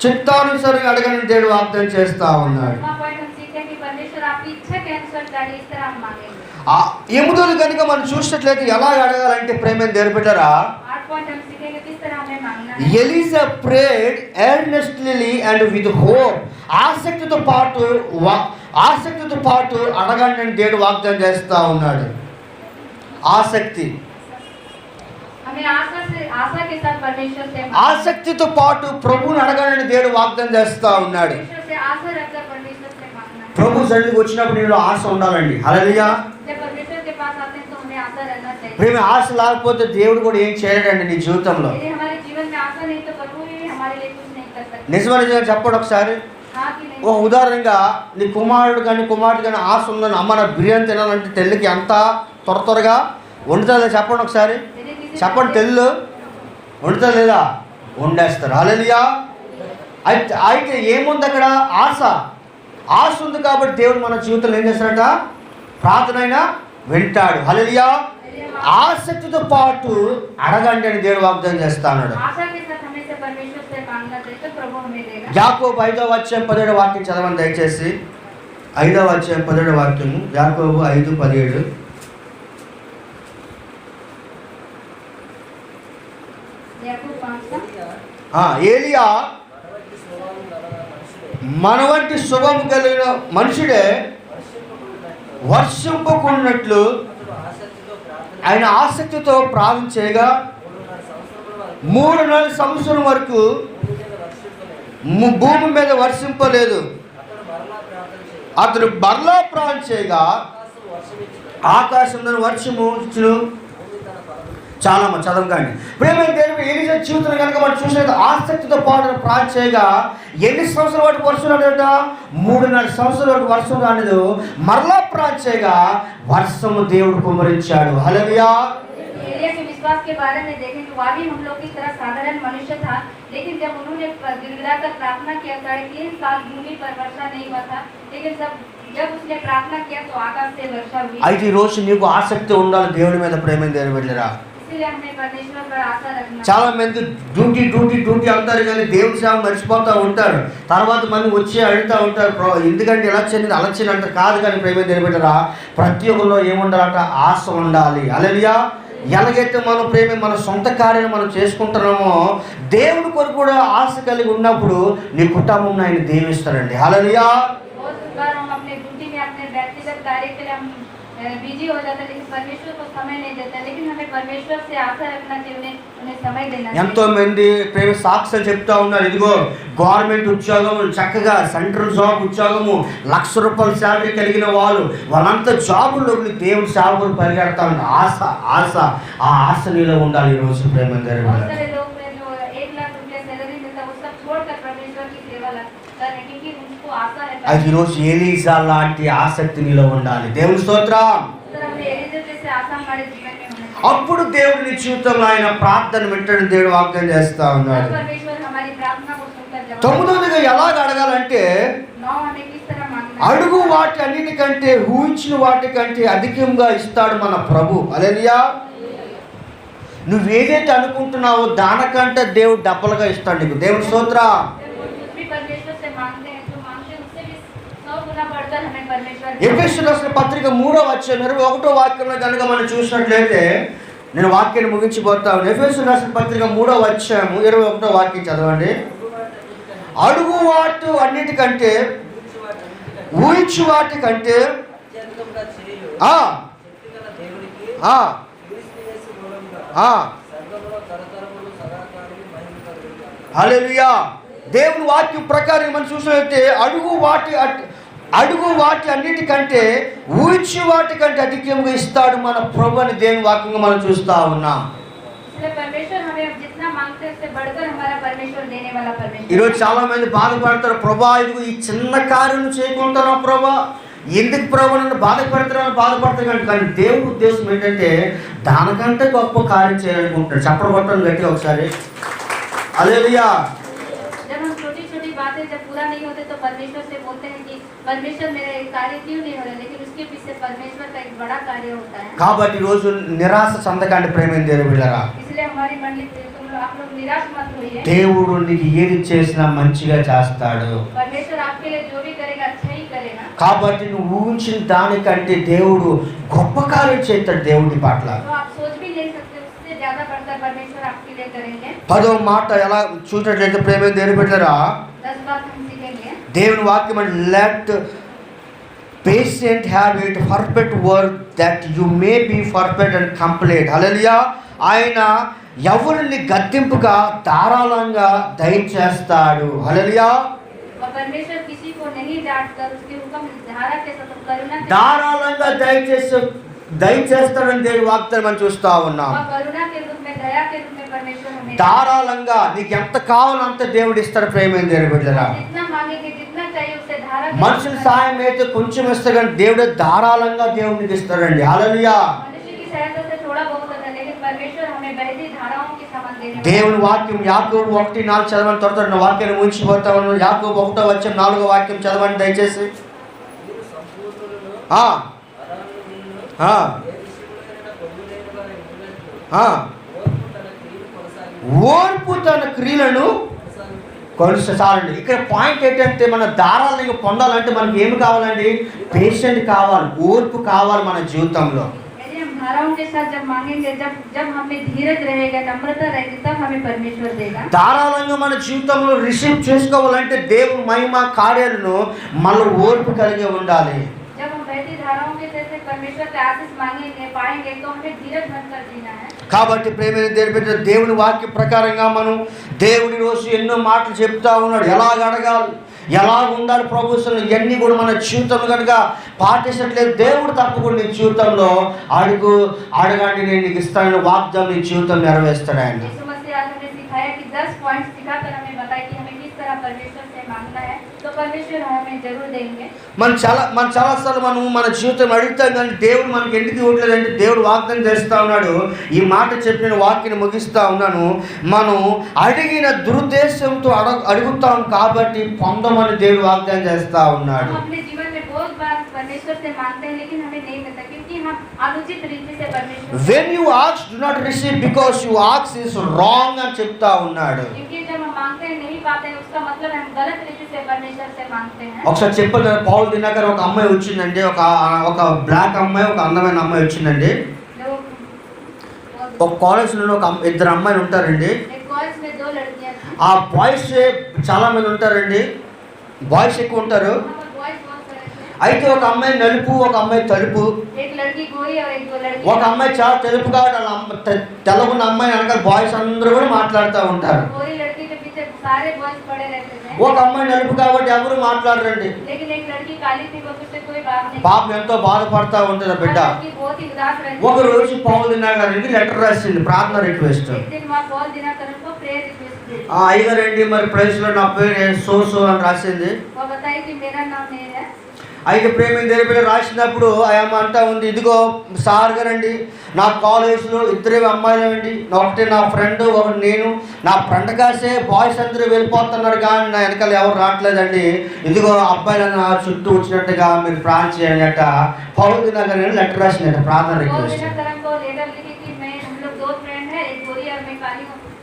Speaker 2: చిత్తానుసారంగా అడగని దేవుడు వాగ్దానం చేస్తా ఉన్నాడు.
Speaker 3: पॉइंट हम सीखते हैं कि परमेश्वर आपकी इच्छा के अनुसार चाहिए, इस तरह हम मांगेंगे।
Speaker 2: ఎముదలు కనుక మనం చూసినట్లయితే ఎలా అడగాలంటే ప్రేమ దేవుని బిడ్డరా,
Speaker 3: 8 पॉइंट हम सीखेंगे किस तरह हमें मांगना है।
Speaker 2: Elijah prayed earnestly and with hope, ఆసక్తితో పాటు అడగండి అని దేవుడు వాగ్దానం చేస్తా ఉన్నాడు. ఆసక్తి,
Speaker 3: हमें आशा के साथ परमेश्वर से
Speaker 2: ఆసక్తితో పాటు ప్రభువుని అడగండి దేవుడు వాగ్దానం చేస్తా ఉన్నాడు.
Speaker 3: परमेश्वर से आशा रखकर परमेश्वर से मांगना है।
Speaker 2: ప్రభు సన్నిధికి వచ్చినప్పుడు నీలో ఆశ ఉండాలండి. హల్లెలూయా.
Speaker 3: जब परमेश्वर के पास आते हैं तो हमें आशा रहना चाहिए।
Speaker 2: ప్రేమ ఆశ లేకపోతే దేవుడు కూడా ఏం చేయలేడండి నీ జీవితంలో.
Speaker 3: यदि हमारे जीवन में आशा नहीं तो प्रभु भी हमारे लिए कुछ नहीं कर सकते।
Speaker 2: నిజమైన చెప్పండి ఒకసారి.
Speaker 3: हाँ कि नहीं?
Speaker 2: ఓ ఉదాహరణగా నీ కుమారుడు కానీ కుమార్తె కానీ ఆశ ఉందని, అమ్మ నా బిర్యానీ తినాలంటే తెల్లికి ఎంత త్వరగా వండుతుందో చెప్పండి ఒకసారి.
Speaker 3: यदि किसी
Speaker 2: చెప్పండి, తెల్లు వండుతా లేదా? వండేస్తారు. హల్లెలూయా. అయితే ఏముంది అక్కడ? ఆశ ఉంది కాబట్టి దేవుడు మన జీవితంలో ఏం చేస్తాడట? ప్రార్థన అయినా వింటాడు. హల్లెలూయా. ఆసక్తితో పాటు అడగండి అని దేవుడు వాగ్దానం చేస్తా ఉన్నాడు.
Speaker 3: आशा के साथ हमें से परमेश्वर से मांगना चाहिए तो प्रभु हमें देगा।
Speaker 2: యాకోబు 5:17 వాక్యం చదవండి దయచేసి. 5:17 వాక్యము, యాకోబు 5:17.
Speaker 3: याकूब 5
Speaker 2: ఏలియా మన వంటి శుభం కలిగిన మనుషుడే వర్షింపకున్నట్లు ఆయన ఆసక్తితో ప్రార్థన చేయగా 3 సంవత్సరం వరకు భూమి మీద వర్షింపలేదు. అతడు మరలా ప్రార్థన చేయగా ఆకాశంలో వర్షము ఇచ్చును. చాలా మంది చదవకండి. ప్రేమ దేవుడు ఎలిజా జీవితం కనుక మనం చూసినట్టు ఆసక్తితో పాటు ప్రార్థన చేయగా ఎన్ని సంవత్సరాల వరకు వర్షం రాలేట? 3.5 సంవత్సరాల వరకు వర్షం రాలేదు. మరలా ప్రార్థన చేయగా వర్షము దేవుడు కుమ్మరించాడు. హల్లెలూయా.
Speaker 3: एलिया के विश्वास के बारे में देखें तो वह भी हम लोग की तरह साधारण मनुष्य था, लेकिन जब उन्होंने गिड़गिड़ाकर प्रार्थना किया 3.5 साल भूमि पर वर्षा नहीं हुआ था, लेकिन जब उसने प्रार्थना किया तो आकाश से वर्षा हुई।
Speaker 2: అయితే ఈ రోజు నీకు ఆసక్తి ఉండాలి దేవుడి మీద. ప్రేమ దేవుని బిడ్డలారా,
Speaker 3: इसलिए हमें परमेश्वर पर आशा रखना।
Speaker 2: చాలా మంది డ్యూటీ అంటారు కానీ దేవుడి సేవ మర్చిపోతూ ఉంటారు. తర్వాత మంది వచ్చి అడుగుతూ ఉంటారు, ఎందుకంటే ఇలా చెంది అలా చెంది అంటారు. కాదు కానీ ప్రేమ దేవుని బిడ్డలారా, ప్రతి ఒక్కరిలో ఏముండాలంట? ఆశ ఉండాలి. హల్లెలూయా. ఎలాగైతే మనం మన సొంత కార్యాన్ని మనం చేసుకుంటున్నామో దేవుడి కొరకు కూడా ఆశ కలిగి ఉన్నప్పుడు నీ కుటుంబం ఆయన దీవిస్తారండి. హల్లెలూయా.
Speaker 3: बहुत बार हम अपने ड्यूटी में अपने व्यक्तिगत कार्य के लिए हम बिजी हो जाते हैं, लेकिन परमेश्वर को समय नहीं देते। लेकिन हमें परमेश्वर से आशा रखना चाहिए, उन्हें समय देना
Speaker 2: ఎంతో
Speaker 3: चाहिए।
Speaker 2: మంది ప్రేమ సాక్ష్యాలు చెప్తా ఉన్నారు. ఇదిగో గవర్నమెంట్ ఉద్యోగము, చక్కగా సెంట్రల్ జాబ్ ఉద్యోగము, ₹1,00,000 శాలరీ కలిగిన వాళ్ళంతా జాబుల్లో దేవుడి సేవకులు పరిగెడతా ఉన్నారు. ఆశ ఆ ఆశ నీలో ఉండాలి. ఈ రోజు ప్రేమ
Speaker 3: बहुत सारे लोग हैं जो 1 लाख रुपया सैलरी मिलता है, वो सब छोड़कर परमेश्वर की सेवा कर रहे हैं, क्योंकि उनको आशा है।
Speaker 1: అది ఈరోజు ఎలీజా లాంటి ఆసక్తి నీలో ఉండాలి. దేవుని స్తోత్రం.
Speaker 3: तो हमें एलिजा जैसे आशा हमारे जीवन में होना चाहिए।
Speaker 1: అప్పుడు దేవుని జీవితంలో ఆయన ప్రార్థన వింటని దేవుడు వాగ్దానం చేస్తా
Speaker 3: तब
Speaker 1: ఉన్నాడు.
Speaker 3: परमेश्वर हमारी प्रार्थना को सुनकर जवाब देता है।
Speaker 1: తొమ్మిదవదిగా ఎలాగ అడగాలంటే
Speaker 3: 9 हमें किस तरह मांगना है?
Speaker 1: అడుగు వాటి అన్నిటికంటే ఊహించిన వాటికంటే అధికంగా ఇస్తాడు మన ప్రభు. హల్లెలూయా. నువ్వేదైతే అనుకుంటున్నావో దానికంటే దేవుడు డబ్బలుగా ఇస్తాడు నీకు. దేవుని స్తోత్రం.
Speaker 3: कुछ भी परमेश्वर से मांगते हैं, जो मांगते हैं उससे भी 100 गुना बढ़कर हमें परमेश्वर
Speaker 1: ఎఫెసీయులకు రాసిన పత్రిక 3వ అధ్యాయం 21వ వాక్యంలో కనుక మనం చూసినట్లయితే, నేను వాక్యాన్ని ముగించిపోతా ఉన్నాను. ఎఫెసీయులకు రాసిన పత్రిక 3వ అధ్యాయం 21వ వాక్యం చదవండి. అడుగు వాటి అన్నిటికంటే ఊహించు వాటికంటే ఆ ఆ ఆ హల్లెలూయా. దేవుని వాక్యం ప్రకారం మనం చూసినట్లయితే అడుగు వాటి అన్నిటికంటే ఊహించు వాటికంటే అధికంగా ఇస్తాడు మన ప్రభు అని దేవుని వాక్యంగా మనం చూస్తా ఉన్నాం.
Speaker 3: इसलिए परमेश्वर हमें अब जितना मांगते हैं उससे बढ़कर हमारा परमेश्वर देने वाला परमेश्वर।
Speaker 1: ఈరోజు చాలా మంది బాధపడతారు, ప్రభా ఇదిగో ఈ చిన్న కార్యం చేయకుంటున్నా ప్రభా, ఎందుకు ప్రభు నన్ను బాధపడతారని బాధపడతారు. కానీ దేవుడి ఉద్దేశం ఏంటంటే దానికంటే గొప్ప కార్యం చేయాలనుకుంటున్నాడు. చప్పట్లు కొట్టండి గట్టిగా ఒకసారి. హల్లెలూయా.
Speaker 3: जब हम छोटी छोटी बातें जब पूरा नहीं होते तो परमेश्वर से बोलते हैं कि परमेश्वर मेरा एक कार्य क्यों नहीं हो रहा, लेकिन उसके पीछे परमेश्वर का एक बड़ा कार्य होता है।
Speaker 1: కాబట్టి ఈరోజు నిరాశ చెందకండి ప్రేమైన దేవుని బిడ్డలారా.
Speaker 3: इसलिए हमारी मंडली आप लोग निराश मत होइए।
Speaker 1: దేవుడు నీకు ఏది చేసినా మంచిగా చేస్తాడు.
Speaker 3: परमेश्वर आपके लिए जो भी करेगा अच्छा ही करेगा।
Speaker 1: కాబట్టి నువ్వు ఊహించిన దానికంటే దేవుడు గొప్ప కార్యం చేస్తాడు దేవుడి పట్ల.
Speaker 3: तो आप सोच भी नहीं सकते, उससे ज्यादा बढ़कर परमेश्वर आपके लिए करेंगे।
Speaker 1: 10వ మాట ఎలా చూసినట్లయితే ప్రేమైన దేవుని బిడ్డలారా,
Speaker 3: 10 बात हम सीखेंगे।
Speaker 1: దేవుని వాక్యం అంటే let patient have it perfect work that you may be perfect and complete. Hallelujah. ఆయన ఎవరిని గద్దింపుగా ధారాళంగా దయచేస్తాడు. హల్లెలూయా.
Speaker 3: और परमेश्वर किसी को नहीं डांट कर उसके हुक्म धारा के साथ करुणा के
Speaker 1: ధారాళంగా దయచేస్తాడని దేవుని వాగ్దానం మనం చూస్తా ఉన్నాం.
Speaker 3: और करुणा के रूप में दया के रूप में परमेश्वर हमें
Speaker 1: ధారాళంగా నీకు ఎంత కావాలో అంత దేవుడు ఇస్తాడు ప్రేమైన దేవుని బిడ్డలారా.
Speaker 3: जितना मांगेंगे जितना चाहिए उससे धारा के
Speaker 1: మనుషుల
Speaker 3: रूप में
Speaker 1: సాయం అయితే కొంచెం ఇస్తాడు కానీ దేవుడు ధారాళంగా దేవునికి ఇస్తాడండి. హల్లెలూయా.
Speaker 3: मनुष्य की सहायता से थोड़ा बहुत होता है, लेकिन परमेश्वर हमें बहती धाराओं के समान देने वाला है।
Speaker 1: దేవుని వాక్యం యాకోబు 1:4 చదవండి. త్వరగా వాక్యాన్ని ముగించిపోతా ఉన్నాను. యాకోబు 1:4వ వాక్యం చదవండి దయచేసి. ఆ ఆ ఆ ఓర్పు తన క్రియలను కొనసాగాలండి. ఇక్కడ పాయింట్ ఏంటంటే మన దారాలను పొందాలంటే మనకి ఏమి కావాలండి? పేషెంట్ కావాలి, ఓర్పు కావాలి మన జీవితంలో.
Speaker 3: यदि हम धाराओं के साथ जब मांगेंगे, जब हमें धीरज रहेगा, नम्रता रहेगी, तब हमें परमेश्वर देगा।
Speaker 1: ధారాళంగా మన జీవితంలో రిసీవ్ చేసుకోవాలంటే దేవుని మహిమ కార్యాలను మన ఓర్పు కలిగి ఉండాలి.
Speaker 3: जब हम बहती धाराओं के जैसे परमेश्वर का आशीष मांगेंगे पाएंगे तो हमें धीरज बनकर जीना है।
Speaker 1: కాబట్టి ప్రేమైన దేవుని బిడ్డ, దేవుని వాక్య ప్రకారంగా మనం దేవుడి రోజు ఎన్నో మాటలు చెప్తా ఉన్నాడు. ఎలాగ అడగాలి, ఎలాగ ఉండాలి ప్రభుత్వం, ఇవన్నీ కూడా మన జీవితం కనుక పాటించట్లేదు దేవుడు తప్పకుండా నీ జీవితంలో అడగండి నేను నీకు ఇస్తానని వాగ్దానం నీ జీవితం నెరవేరుస్తాడు ఆయన.
Speaker 3: यीशु मसीह आज हमें सिखाया कि 10 पॉइंट्स सिखाकर हमें बताया कि हमें किस तरह परमेश्वर से मांगना है, तो परमेश्वर हमें जरूर देंगे।
Speaker 1: మనం చాలాసార్లు మన జీవితం అడుగుతాం కానీ దేవుడు మనకి ఎందుకు ఇవ్వట్లేదంటే దేవుడు వాగ్దానం చేస్తూ ఉన్నాడు. ఈ మాట చెప్పిన వాక్యాన్ని ముగిస్తూ ఉన్నాను. మనం అడిగిన దురుద్దేశంతో అడుగుతాం కాబట్టి పొందమని దేవుడు వాగ్దానం చేస్తూ ఉన్నాడు.
Speaker 3: हम अपने जीवन में बहुत बार परमेश्वर से मांगते हैं लेकिन हमें नहीं मिलता क्योंकि हम अनुचित रीति से परमेश्वर
Speaker 1: When you ask, do not receive because you ask is wrong అని చెప్తా ఉన్నాడు.
Speaker 3: क्योंकि जब हम मांगते हैं नहीं पाते हैं उसका मतलब हम गलत रीति से परमेश्वर से मांगते हैं।
Speaker 1: ఒకసారి చెప్పారు పౌలు దినకర్ ఒక అమ్మాయి వచ్చిందండి, ఒక బ్లాక్ అమ్మాయి, ఒక అందమైన అమ్మాయి వచ్చిందండి. ఒక కాలేజ్లో ఇద్దరు అమ్మాయిలు ఉంటారండి.
Speaker 3: एक कॉलेज में 2 लड़कियां थी।
Speaker 1: ఆ బాయ్స్ చాలా మంది ఉంటారండి, బాయ్స్ ఎక్కువ ఉంటారు.
Speaker 3: वहाँ पर बॉयज बहुत सारे थे।
Speaker 1: అయితే ఒక అమ్మాయి నలుపు, ఒక అమ్మాయి తెలుపు.
Speaker 3: एक लड़की गोरी और एक 2 लड़की।
Speaker 1: ఒక అమ్మాయి చాలా తెలుపు కాబట్టి వాళ్ళ తెల్లగున్న అమ్మాయి అనగా బాయ్స్ అందరూ కూడా మాట్లాడుతూ ఉంటారు.
Speaker 3: गोरी लड़की के पीछे सारे बॉयज पड़े रहते थे।
Speaker 1: ఒక అమ్మాయి నలుపు కాబట్టి ఎవరు మాట్లాడరండి.
Speaker 3: लेकिन एक लड़की काली थी, वो उससे कोई बात नहीं।
Speaker 1: పాపం ఎంతో బాధపడతా ఉంటుంది ఆ బిడ్డ.
Speaker 3: लड़की बहुत ही उदास रहती
Speaker 1: ఒక
Speaker 3: थी।
Speaker 1: రోజు పౌలు దినకర్కి లెటర్ రాసింది, ప్రార్థన రిక్వెస్ట్.
Speaker 3: एक दिन वहाँ पॉल दिनकर को प्रेयर रिक्वेस्ट दी।
Speaker 2: అయ్యగారండి మరి ప్రైస్లో నా పేరు సో అని రాసింది.
Speaker 3: वो बताए कि मेरा नाम ये है।
Speaker 2: అయితే ప్రేమ తెలిపి రాసినప్పుడు ఆయమ్మ అంటా ఉంది, ఇదిగో సార్ గారండి నా కాలేజ్లో ఇద్దరే అమ్మాయిలండి, ఒకటి నా ఫ్రెండ్ ఒకటి నేను. నా ఫ్రెండ్ కాసే బాయ్స్ అందరూ వెళ్ళిపోతున్నారు కానీ నా వెనకాల ఎవరు రావట్లేదండి. ఇదిగో అబ్బాయిలను నా చుట్టూ వచ్చినట్టుగా మీరు ప్రార్థన చేయాలట. పౌరుది నగర్ లెటర్ రాసిందట ప్రార్థన రిక్వెస్ట్.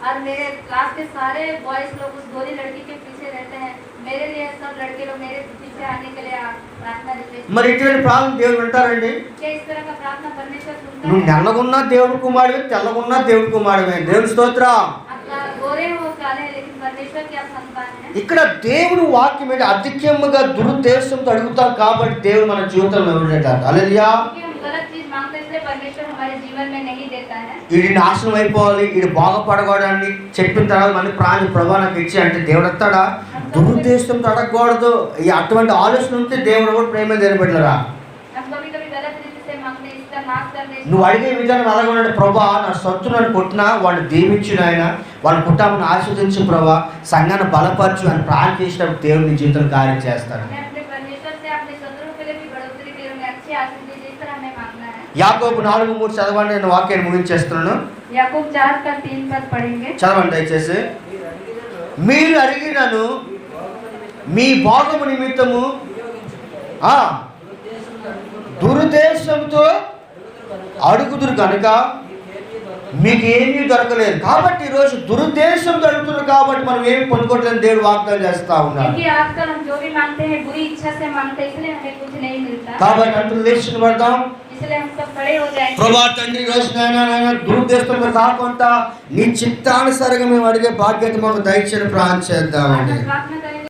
Speaker 3: और मेरे क्लास के सारे बॉयज लोग उस गोरी लड़की के पीछे रहते हैं। मेरे लिए सब लड़के लोग मेरे पीछे आने के लिए प्रार्थना रिक्वेस्ट।
Speaker 2: మరి ఇటువంటి ప్రార్థన దేవుడు వింటారండి?
Speaker 3: क्या इस तरह का प्रार्थना परमेश्वर सुनता
Speaker 2: నువ్వు
Speaker 3: है?
Speaker 2: నల్లగున్నా దేవుడి కుమారుడివి, తెల్లగున్నా దేవుడి కుమారుడివే. దేవుని స్తోత్రం.
Speaker 3: आप गोरे हो काले हैं, लेकिन परमेश्वर की आप संतान हैं।
Speaker 2: ఇక్కడ దేవుడు వాక్యం ఏంటి? అధిక్యముగా దురుద్దేశంతో అడుగుతాం కాబట్టి దేవుడు మన జీవితంలో ఇవ్వలేట. హల్లెలూయా.
Speaker 3: क्योंकि हम गलत चीज मांगते हैं, इसलिए परमेश्वर हमारे जीवन में नहीं देता है।
Speaker 2: వీడి నాశనం అయిపోవాలి, వీడు బాగుపడకూడదని చెప్పిన తర్వాత మన ప్రాణి ప్రభా నాకు ఇచ్చి అంటే దేవుడు వస్తాడా? దురుద్దేశంతో అడగకూడదు. అటువంటి ఆలోచన ఉంటే దేవుడు కూడా ప్రేమ నిలబెట్టరా.
Speaker 3: हम कभी-कभी गलत रीति से मांगते हैं, इसका नाश करने।
Speaker 2: నువ్వు అడిగే విధానం అలాగే ఉన్నాడు. ప్రభా నా సొత్తు నన్ను కొట్టినా వాడిని దీవించిన ఆయన, వాళ్ళ కుటుంబాన్ని ఆశీర్వదించు ప్రభా, సంఘాన్ని బలపరచు అని ప్రార్థన చేసినప్పుడు దేవుడు నీ జీవితంలో కార్యం చేస్తాడు.
Speaker 3: हमें अपने परमेश्वर से अपने शत्रुओं के लिए भी बढ़ोतरी करें, उन्हें अच्छी आशीष दीजिए, इस तरह हमें मांगना है।
Speaker 2: యాకోబు 4:3 చదవండి. నేను వాక్యాన్ని ముగించేస్తున్నాను.
Speaker 3: याकूब 4 का 3 पद पढ़ेंगे।
Speaker 2: చదవండి దయచేసి. మీరు అడిగినను మీ భాగము నిమిత్తము దురుద్దేశంతో అడుగుదురు కనుక మీకు ఏమీ దొరకలేదు. కాబట్టి ఈరోజు దురుద్దేశంతో అడుగుతున్నారు కాబట్టి మనం ఏమి పొందుకోవట్లేదు దేవుడు వాగ్దానం చేస్తా ఉన్నాడు.
Speaker 3: क्योंकि आजकल हम जो भी मांगते हैं बुरी इच्छा से मांगते हैं, इसलिए हमें कुछ नहीं मिलता।
Speaker 2: కాబట్టి అంటులు లేచిన పడతాం.
Speaker 3: इसलिए हम सब खड़े हो जाएंगे।
Speaker 2: ప్రభా తండ్రి రోజు నాయన దురుద్దేశంతో కాకుండా నీ చిత్తానుసారంగా మేము అడిగే బాధ్యత మాకు దయచేసి ప్రార్థన చేద్దామండి.
Speaker 3: प्रार्थना करेंगे।